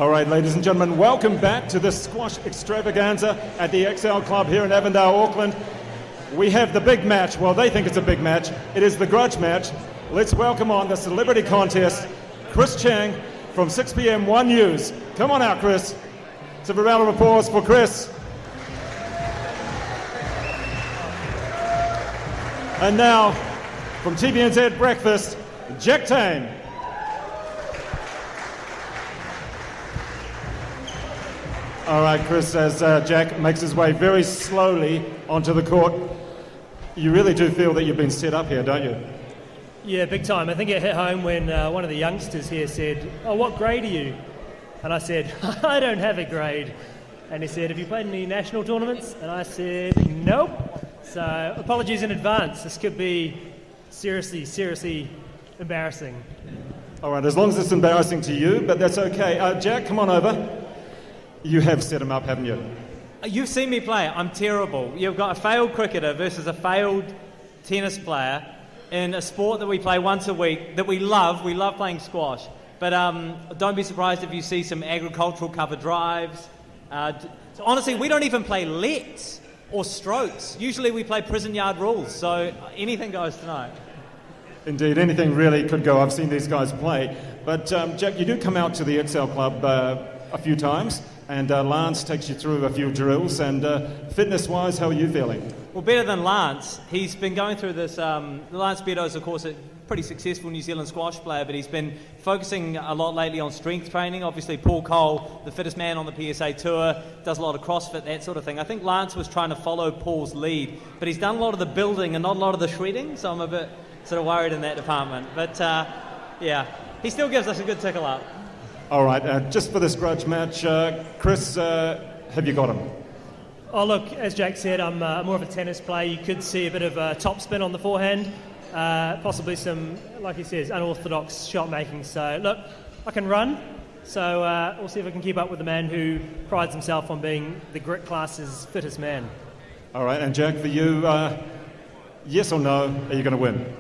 All right, ladies and gentlemen, welcome back to this squash extravaganza at the XL Club here in Avondale, Auckland. We have the big match. Well, they think it's a big match. It is the grudge match. Let's welcome on the celebrity contest, Chris Chang from 6 p.m. One News. Come on out, Chris. Let's have a round of applause for Chris. And now, from TVNZ Breakfast, Jack Tame. All right, Chris, as Jack makes his way very slowly onto the court, you really do feel that you've been set up here, don't you? Yeah, big time. I think it hit home when one of the youngsters here said, "Oh, what grade are you?" And I said, "I don't have a grade." And he said, "Have you played any national tournaments?" And I said, "Nope." So apologies in advance. This could be seriously embarrassing. All right, as long as it's embarrassing to you, but that's okay. Jack, come on over. You have set him up, haven't you? You've seen me play. I'm terrible. You've got a failed cricketer versus a failed tennis player in a sport that we play once a week, that we love. We love playing squash. But don't be surprised if you see some agricultural cover drives. So honestly, we don't even play lets or strokes. Usually we play prison yard rules, so anything goes tonight. Indeed, anything really could go. I've seen these guys play. But Jack, you do come out to the XL Club a few times, and Lance takes you through a few drills. And fitness-wise, how are you feeling? Well, better than Lance. He's been going through this. Lance Beddoes, of course, a pretty successful New Zealand squash player, but he's been focusing a lot lately on strength training. Obviously, Paul Cole, the fittest man on the PSA Tour, does a lot of CrossFit, that sort of thing. I think Lance was trying to follow Paul's lead, but he's done a lot of the building and not a lot of the shredding, so I'm a bit sort of worried in that department. But, yeah, he still gives us a good tickle up. All right, just for this grudge match, Chris, have you got him? Oh, look, as Jack said, I'm more of a tennis player. You could see a bit of top spin on the forehand, possibly some, like he says, unorthodox shot making. So, look, I can run, so we'll see if I can keep up with the man who prides himself on being the grit class's fittest man. All right, and Jack, for you, yes or no, are you going to win?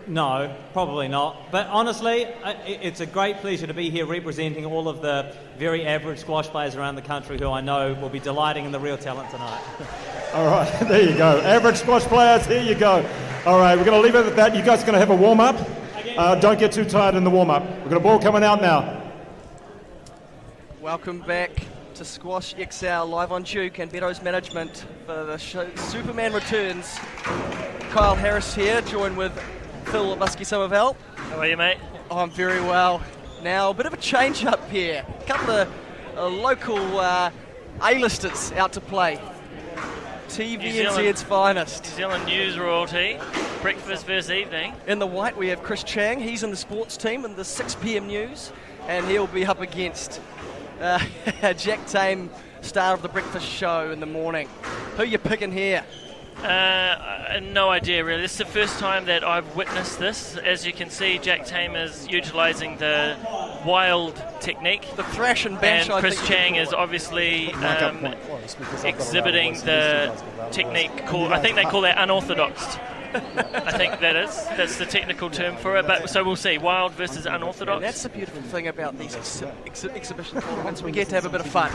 No, probably not. But honestly, it's a great pleasure to be here representing all of the very average squash players around the country who I know will be delighting in the real talent tonight. All right, there you go. Average squash players, here you go. All right, we're going to leave it at that. You guys are going to have a warm-up. Don't get too tired in the warm-up. We've got a ball coming out now. Welcome back to Squash XL, live on Duke and Beddoes Management for the show. Superman returns. Kyle Harris here, joined with Phil Muskie-Somerville. How are you, mate? Oh, I'm very well. Now, a bit of a change-up here. A couple of local A-listers out to play. TVNZ's finest. New Zealand news royalty, breakfast versus evening. In the white, we have Chris Chang. He's in the sports team in the 6 p.m. news, and he'll be up against Jack Tame, star of the breakfast show in the morning. Who are you picking here? No idea really. This is the first time that I've witnessed this. As you can see, Jack Tame is utilising the wild technique. The thrash and bash. And Chris Chang is obviously exhibiting the technique called, I think they call that unorthodox. I think that's the technical term for it. But so we'll see, wild versus unorthodox. And that's the beautiful thing about these exhibition tournaments. We get to have a bit of fun.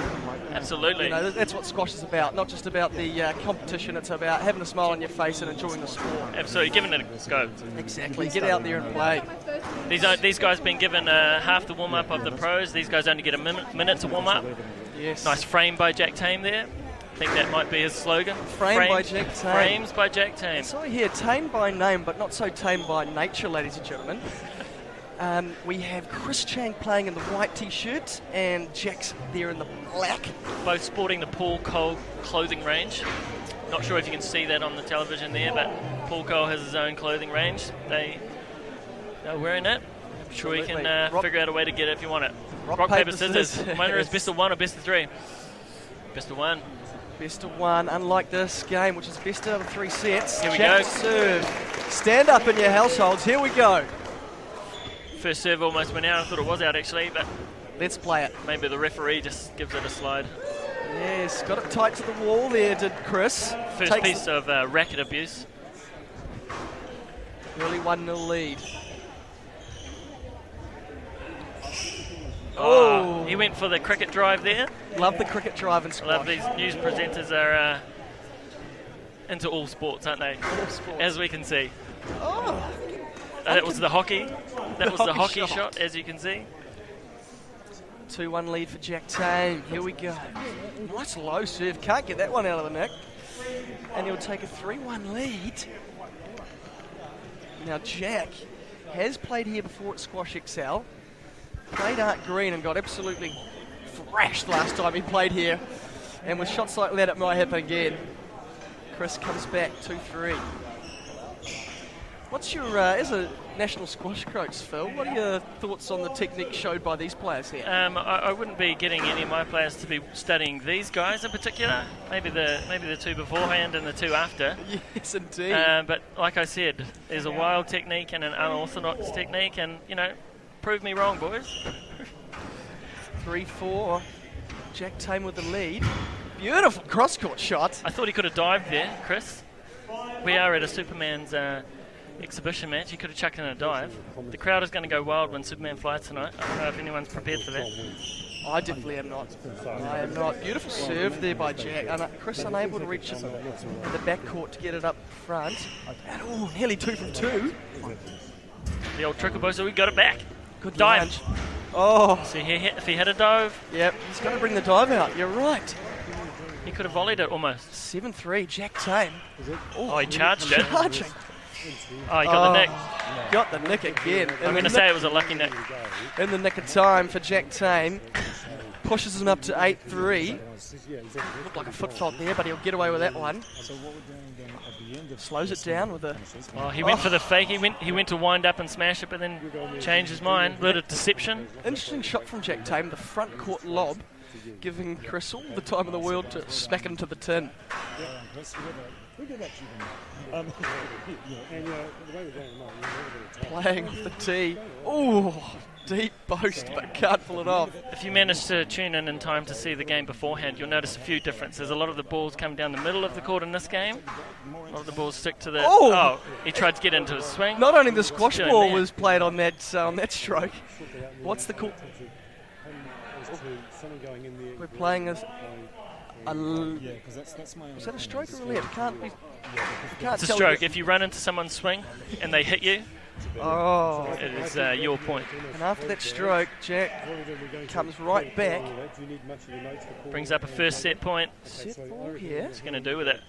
Absolutely. You know, that's what squash is about. Not just about the competition. It's about having a smile on your face and enjoying the sport. Absolutely, giving it a go. Exactly. Get out there and play. These guys been given half the warm up of the pros. These guys only get a minute to warm up. Yes. Nice frame by Jack Tame there. I think that might be his slogan. Frame by Jack Tame. Frames by Jack Tame. So here, tame by name, but not so tame by nature, ladies and gentlemen. We have Chris Chang playing in the white t-shirt, and Jack's there in the black. Both sporting the Paul Cole clothing range. Not sure if you can see that on the television there, but Paul Cole has his own clothing range. They're wearing it. I'm sure you can figure out a way to get it if you want it. Rock paper, scissors. Winner is best of one or best of three? Best of one. Best of one, unlike this game, which is best out of 3 sets. Here we go. Serve. Stand up in your households. Here we go. First serve almost went out. I thought it was out actually, but let's play it. Maybe the referee just gives it a slide. Yes, got it tight to the wall there, did Chris. First piece of racket abuse. Early 1-0 lead. Oh. He went for the cricket drive there. Love the cricket drive and I squash. love these news presenters are into all sports, aren't they? All sports. As we can see. Oh. That was the hockey. That was the hockey hockey shot. shot, as you can see. 2-1 lead for Jack Tame. Here we go. Nice low serve. Can't get that one out of the nick. And he'll take a 3-1 lead. Now Jack has played here before at Squash XL. Played Art Green and got absolutely thrashed last time he played here. And with shots like that, it might happen again. Chris comes back 2-3. What's your, as a national squash coach, Phil, what are your thoughts on the technique showed by these players here? I wouldn't be getting any of my players to be studying these guys in particular. Maybe the two beforehand and the two after. Yes, indeed. But like I said, there's a wild technique and an unorthodox technique, and prove me wrong, boys. 3-4. Jack Tame with the lead. Beautiful cross-court shot. I thought he could have dived there, Chris. We are at a Superman's exhibition match. He could have chucked in a dive. The crowd is going to go wild when Superman flies tonight. I don't know if anyone's prepared for that. I definitely am not. I am not. Beautiful serve there by Jack. And Chris unable to reach it in the backcourt to get it up front. And nearly 2 from 2. The old trickle boy, so we got it back. Good dive. lunge. Oh. See, if he had a dive, Yep, he's got to bring the dive out. You're right. he could have volleyed it almost. 7-3, Jack Tame. Oh, he charged it. Charging. Oh, he got the nick. Got the nick again. I'm going to say it was a lucky nick. In the nick of time for Jack Tame. Pushes him up to 8-3. Looked like a foot fault there, but he'll get away with that one. Slows it down with a... Oh, he went for the fake. He went to wind up and smash it, but then changed his mind. A bit of deception. Interesting shot from Jack Tame. The front court lob, giving Chris all the time in the world to smack it into the tin. Playing off the tee. Oh, deep post, but can't pull it off. If you manage to tune in time to see the game beforehand, you'll notice a few differences. A lot of the balls come down the middle of the court in this game. A lot of the balls stick to the... Oh! He tried to get into his swing. Not only the squash Doing ball that. was played on that stroke. What's the call? We're playing as... Is that a stroke or a lead? Can't be... Can't It's a tell stroke. you. If you run into someone's swing and they hit you, Oh. it is your point. And after that stroke, Jack comes right back. Brings up a first set point. Set ball here. What's he going to do with it?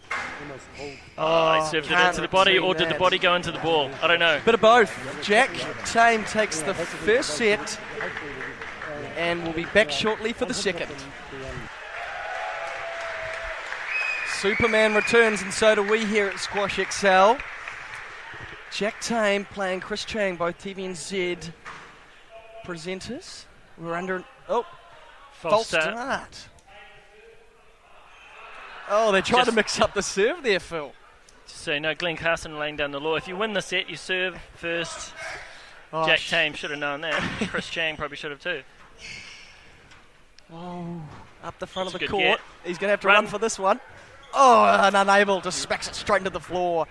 Oh, he served it can't into the body, or retain did the that. body go into the ball? I don't know. Bit of both. Jack Tame takes the first set and will be back shortly for the second. Superman returns, and so do we here at Squash XL. Jack Tame playing Chris Chang, both TVNZ presenters. We're under... Oh, false start. Oh, they tried to mix up the serve there, Phil. So you know, Glenn Carson laying down the law. If you win the set, you serve first. Oh, Jack Tame should have known that. Chris Chang probably should have too. Oh, up the front That's of a the good court. get. He's going to have to run for this one. Oh, and unable to smacks it straight into the floor.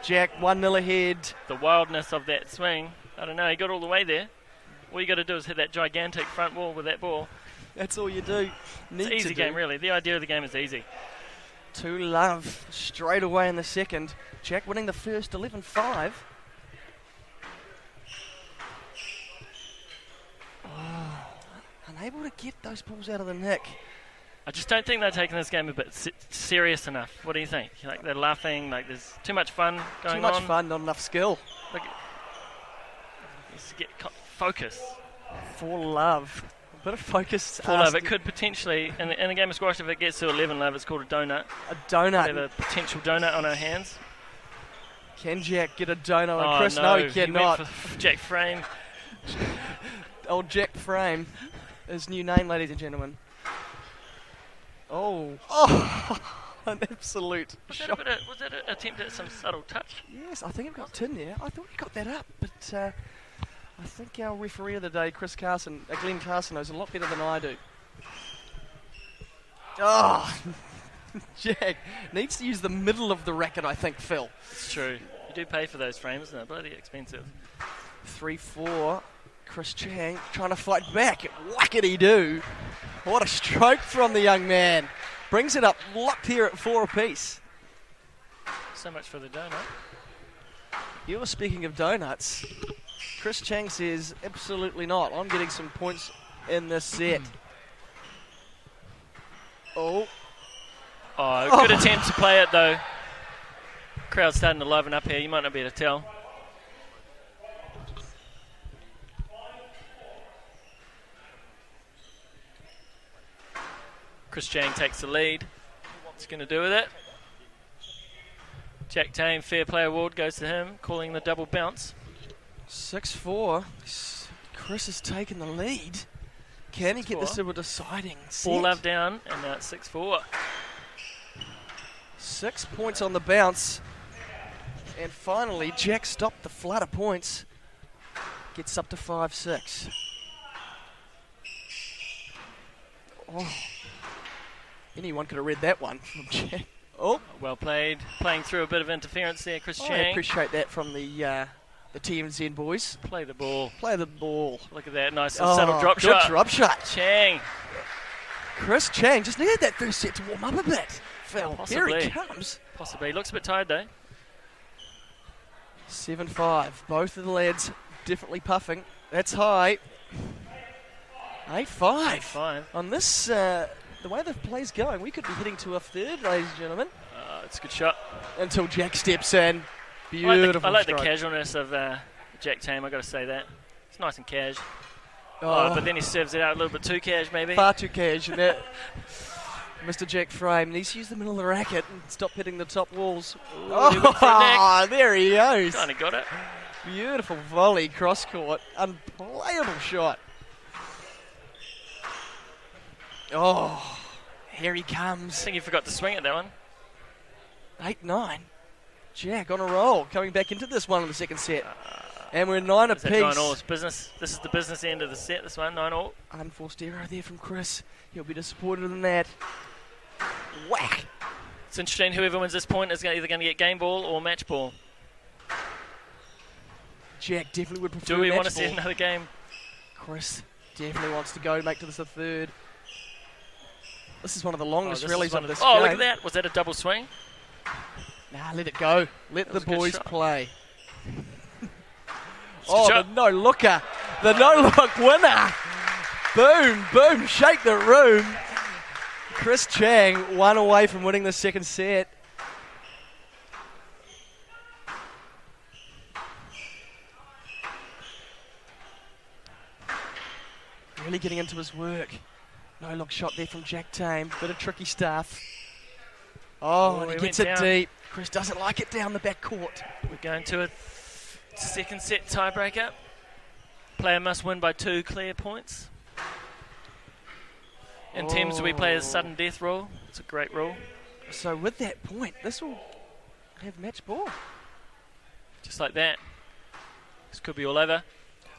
Jack 1-0 ahead. The wildness of that swing. I don't know. He got all the way there. All you got to do is hit that gigantic front wall with that ball. That's all you do. It's an easy game, really. The idea of the game is easy. 2-love straight away in the second. Jack winning the first 11-5. Oh, unable to get those balls out of the nick. I just don't think they're taking this game a bit serious enough. What do you think? Like they're laughing, like there's too much fun going on. Too much fun, not enough skill. Like, let's get focus. 4-love. A bit of focus. 4-love. It could potentially, in the game of squash, if it gets to 11-love, it's called a donut. A donut. We have a potential donut on our hands. Can Jack get a donut on Oh, Chris? no, He cannot. went for Jack Frame. Old Jack Frame. His new name, ladies and gentlemen. Oh. An absolute shock. Was that an attempt at some subtle touch? Yes, I think I've got tin there. I thought he got that up, but I think our referee of the day, Glenn Carson, knows a lot better than I do. Oh, Jack needs to use the middle of the racket, I think, Phil. It's true. You do pay for those frames, isn't it? Bloody expensive. 3-4. Chris Chang trying to fight back. Whackety-doo. What a stroke from the young man. Brings it up, locked here at 4 apiece. So much for the donut. You were speaking of donuts. Chris Chang says, absolutely not. I'm getting some points in this set. Oh, good attempt to play it though. Crowd's starting to liven up here. You might not be able to tell. Chris Chang takes the lead. What's he going to do with it? Jack Tame, Fair Play Award goes to him, calling the double bounce. 6-4. Chris has taken the lead. Can he get this to a deciding set? 4 love down, and now it's 6-4. 6 points on the bounce. And finally, Jack stopped the flood of points. Gets up to 5-6. Oh. Anyone could have read that one from Jack. Oh, well played. Playing through a bit of interference there, Chris Chang. I appreciate that from the TVONE boys. Play the ball. Play the ball. Look at that nice subtle drop shot. Good drop shot. Chang. Chris Chang just needed that first set to warm up a bit. Phil, here he comes. Possibly. Looks a bit tired though. 7-5. Both of the lads definitely puffing. That's high. 8-5. 5. On this, the way the play's going, we could be heading to a third, ladies and gentlemen. It's a good shot. Until Jack steps in. Beautiful I like the stroke. casualness of Jack Tame, I've got to say that. It's nice and cash. But then he serves it out a little bit too cash, maybe. Far too cash. And that Mr. Jack Frame needs to use the middle of the racket and stop hitting the top walls. There he goes. Kind of got it. Beautiful volley, cross court. Unplayable shot. Oh, here he comes. I think he forgot to swing at that one. 8-9. Jack on a roll, coming back into this one in the second set. And we're 9 apiece. 9-all. Business. This is the business end of the set, this one, 9-all. Unforced error there from Chris. He'll be disappointed in that. Whack. It's interesting, whoever wins this point is either going to get game ball or match ball. Jack definitely would prefer Do we match want to see ball. another game? Chris definitely wants to go make to this a third. This is one of the longest rallies of this game. Oh, look at that. Was that a double swing? Nah, let it go. Let the boys play. The no-looker. The no-look winner. Boom, boom, shake the room. Chris Chang, 1 away from winning the second set. Really getting into his work. No-look shot there from Jack Tame. Bit of tricky stuff. Oh, and he gets it deep. Chris doesn't like it down the back court. We're going to a second set tiebreaker. Player must win by 2 clear points. In teams, we play a sudden death rule. It's a great rule. So with that point, this will have match ball. Just like that. This could be all over.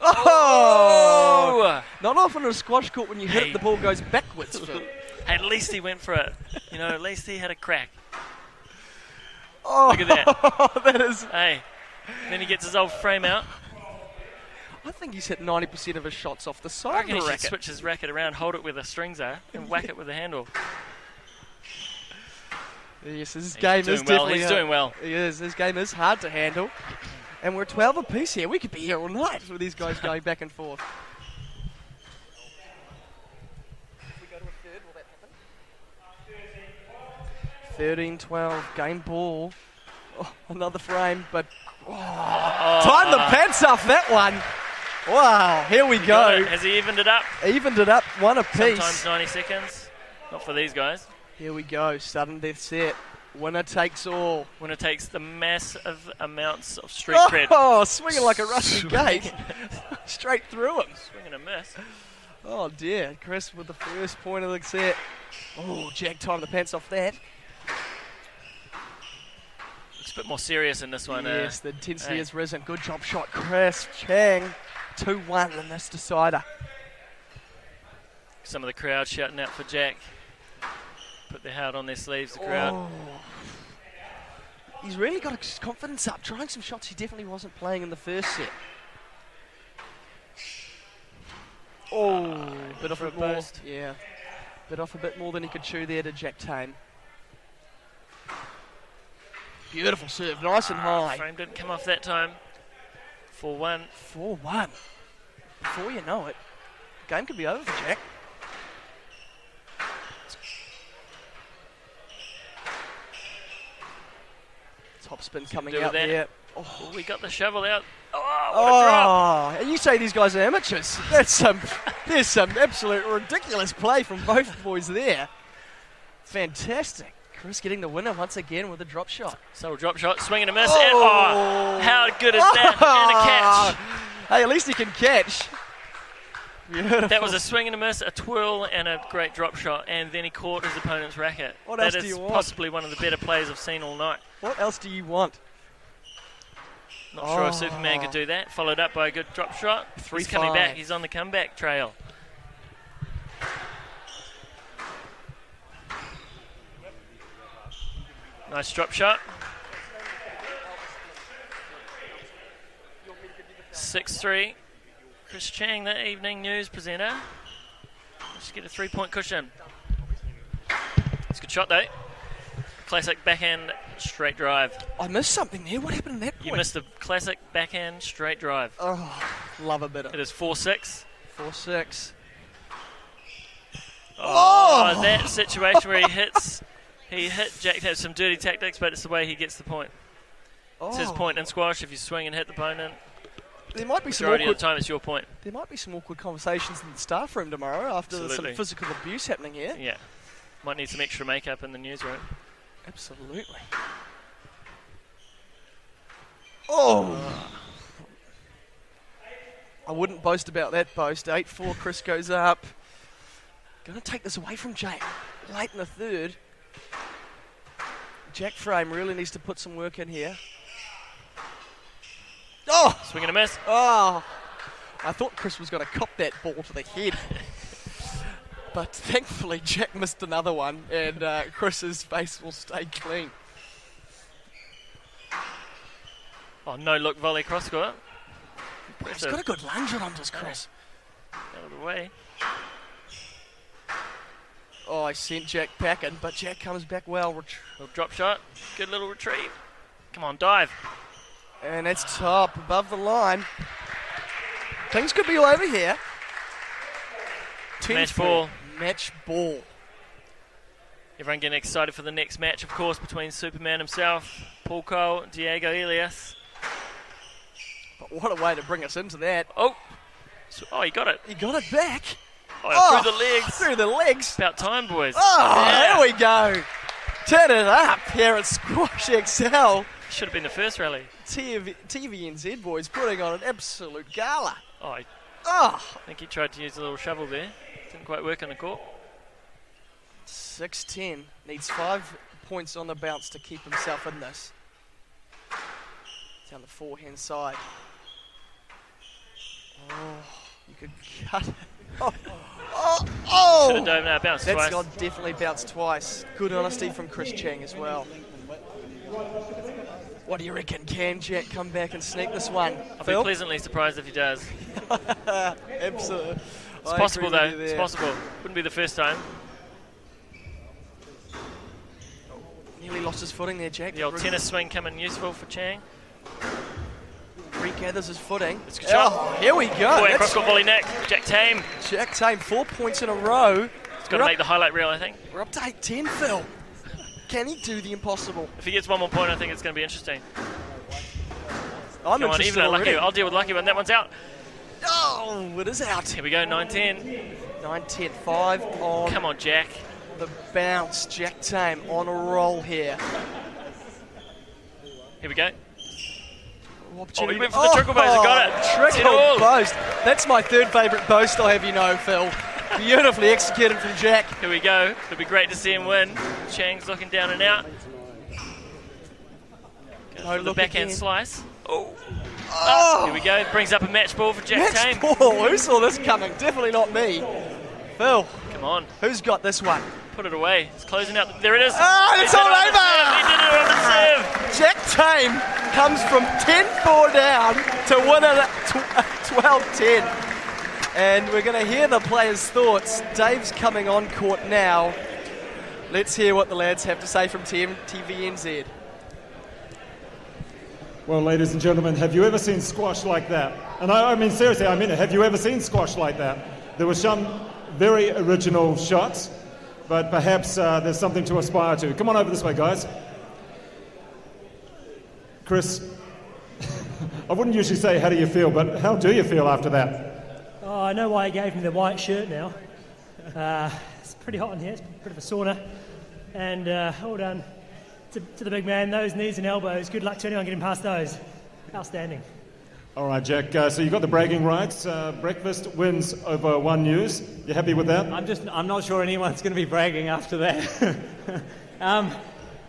Oh! Not often in a squash court when you hit it, the ball goes backwards. Hey, at least he went for it. You know, at least he had a crack. Oh, look at that. That is... Hey, then he gets his old frame out. I think he's hit 90% of his shots off the side I reckon of the he racket. should switch his racket around, hold it where the strings are, and whack it with the handle. Yes, his game is definitely... He's doing well. He is. His game is hard to handle. And we're 12 apiece here. We could be here all night with these guys going back and forth. If we go to a third, will that happen? 13-12, game ball. Oh, another frame, but... time the pants off that one. Wow, here we go. Has he evened it up? Evened it up, 1 apiece. Sometimes 90 seconds. Not for these guys. Here we go, sudden death set. Winner takes all. Winner takes the massive amounts of street cred. Oh, swinging like a rusty gate. Straight through him. Swing and a miss. Oh dear, Chris with the first point of the set. Oh, Jack timed the pants off that. Looks a bit more serious in this one. Yes, the intensity has risen. Good job shot, Chris Chang. 2-1 in this decider. Some of the crowd shouting out for Jack. Put their heart on their sleeves, the crowd. Oh. He's really got his confidence up, trying some shots he definitely wasn't playing in the first set. Oh, bit off for a a bit more. post. Yeah, bit off a bit more than he could chew there to Jack Tame. Beautiful serve, nice and high. Frame didn't come off that time. 4-1. 4-1. Before you know it, game could be over for Jack. Top spin coming do out with that? there. Oh, we got the shovel out. Oh, what a drop. And you say these guys are amateurs. There's some absolute ridiculous play from both boys there. Fantastic. Chris getting the winner once again with a drop shot. So drop shot, swing and a miss. And, how good is that? And a catch. Hey, at least he can catch. Beautiful. That was a swing and a miss, a twirl, and a great drop shot. And then he caught his opponent's racket. What else That do is you want? possibly one of the better plays I've seen all night. What else do you want? Not sure if Superman could do that. Followed up by a good drop shot. He's coming 3-5. back. He's on the comeback trail. Nice drop shot. 6-3. Chris Chang, the evening news presenter. Just get a 3-point cushion. It's a good shot though. Classic backhand straight drive. I missed something there. What happened in that point? You missed the classic backhand straight drive. Oh, love a bit of It is 4-6. 4-6. Oh, that situation where he hit Jack Tame. Some dirty tactics, but it's the way he gets the point. It's his point in squash. If you swing and hit the opponent, There might be some majority of awkward, the time it's your point. there might be some awkward conversations in the staff room tomorrow after there's some Absolutely. physical abuse happening here. Yeah. Might need some extra makeup in the newsroom. Absolutely. Oh! I wouldn't boast about that boast. 8-4, Chris goes up. Going to take this away from Jake. Late in the third. Jack Frame really needs to put some work in here. Oh! Swing and a miss. Oh! I thought Chris was going to cop that ball to the head. But thankfully Jack missed another one and Chris's face will stay clean. Oh, no look volley cross court. He's got a good lunge on him, does Chris. Out of the way. Oh, I sent Jack packing, but Jack comes back well. Little drop shot. Good little retrieve. Come on, dive. And it's top, above the line. Things could be all over here. Match ball. Match ball. Everyone getting excited for the next match, of course, between Superman himself, Paul Cole, Diego Elias. But what a way to bring us into that. Oh, he got it. He got it back. Oh, through the legs. Through the legs. About time, boys. Oh, Yeah. There we go. Turn it up here at Squash XL. Should have been the first rally. TVNZ boys putting on an absolute gala. Oh, I Oh, think he tried to use a little shovel there. Didn't quite work on the court. 6-10. Needs 5 points on the bounce to keep himself in this. Down the forehand side. Oh, you could cut it. Oh! Should have dove now, bounced That's twice. got definitely bounced twice. Good honesty from Chris Chang as well. What do you reckon? Can Jack come back and sneak this one? I'll Phil? be pleasantly surprised if he does. Absolutely. It's possible, though. It's possible. Wouldn't be the first time. Nearly lost his footing there, Jack. The old tennis swing coming useful for Chang. Regathers his footing. It's a good shot. Oh, here we go. Boy, That's cross-court volley neck. Jack Tame. Jack Tame, 4 points in a row. He's got to make the highlight reel, I think. We're up to 8-10, Phil. Can he do the impossible? If he gets one more point, I think it's going to be interesting. I'm Come on, interested even a lucky. already. I'll deal with lucky one. That one's out. Oh, it is out. Here we go, 9-10. 9-10, 5 on Come on, Jack. the bounce. Jack Tame on a roll here. Here we go. Opportunity. he went for the trickle boast. He got it. Trickle 10-all. boast. That's my third favourite boast, I'll have you know, Phil. Beautifully executed from Jack. Here we go. It'll be great to see him win. Chang's looking down and out. Goes No for the look backhand again. slice. Oh. Oh, Here we go. Brings up a match ball for Jack Tame. match ball. Who saw this coming? Definitely not me. Phil, Come on. who's got this one? Put it away. It's closing out. There it is. Oh, it's He did all it on the over. serve. He did it on the serve. Jack Tame comes from 10-4 down to win it at 12-10. And we're going to hear the players' thoughts. Dave's coming on court now. Let's hear what the lads have to say from TVNZ. Well, ladies and gentlemen, have you ever seen squash like that? And I mean, seriously, I mean it. Have you ever seen squash like that? There were some very original shots, but perhaps there's something to aspire to. Come on over this way, guys. Chris, I wouldn't usually say how do you feel, but how do you feel after that? Oh, I know why he gave me the white shirt now. It's pretty hot in here. It's a bit of a sauna. And all done to the big man. Those knees and elbows. Good luck to anyone getting past those. Outstanding. All right, Jack. So you got the bragging rights. Breakfast wins over One News. You happy with that? I'm not sure anyone's going to be bragging after that.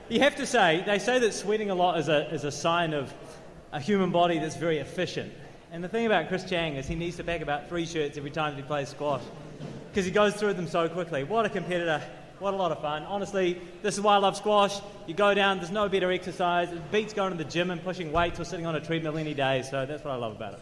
You have to say, they say that sweating a lot is a sign of a human body that's very efficient. And the thing about Chris Chang is he needs to pack about 3 shirts every time he plays squash because he goes through them so quickly. What a competitor. What a lot of fun. Honestly, this is why I love squash. You go down, there's no better exercise. It beats going to the gym and pushing weights or sitting on a treadmill any day, so that's what I love about it.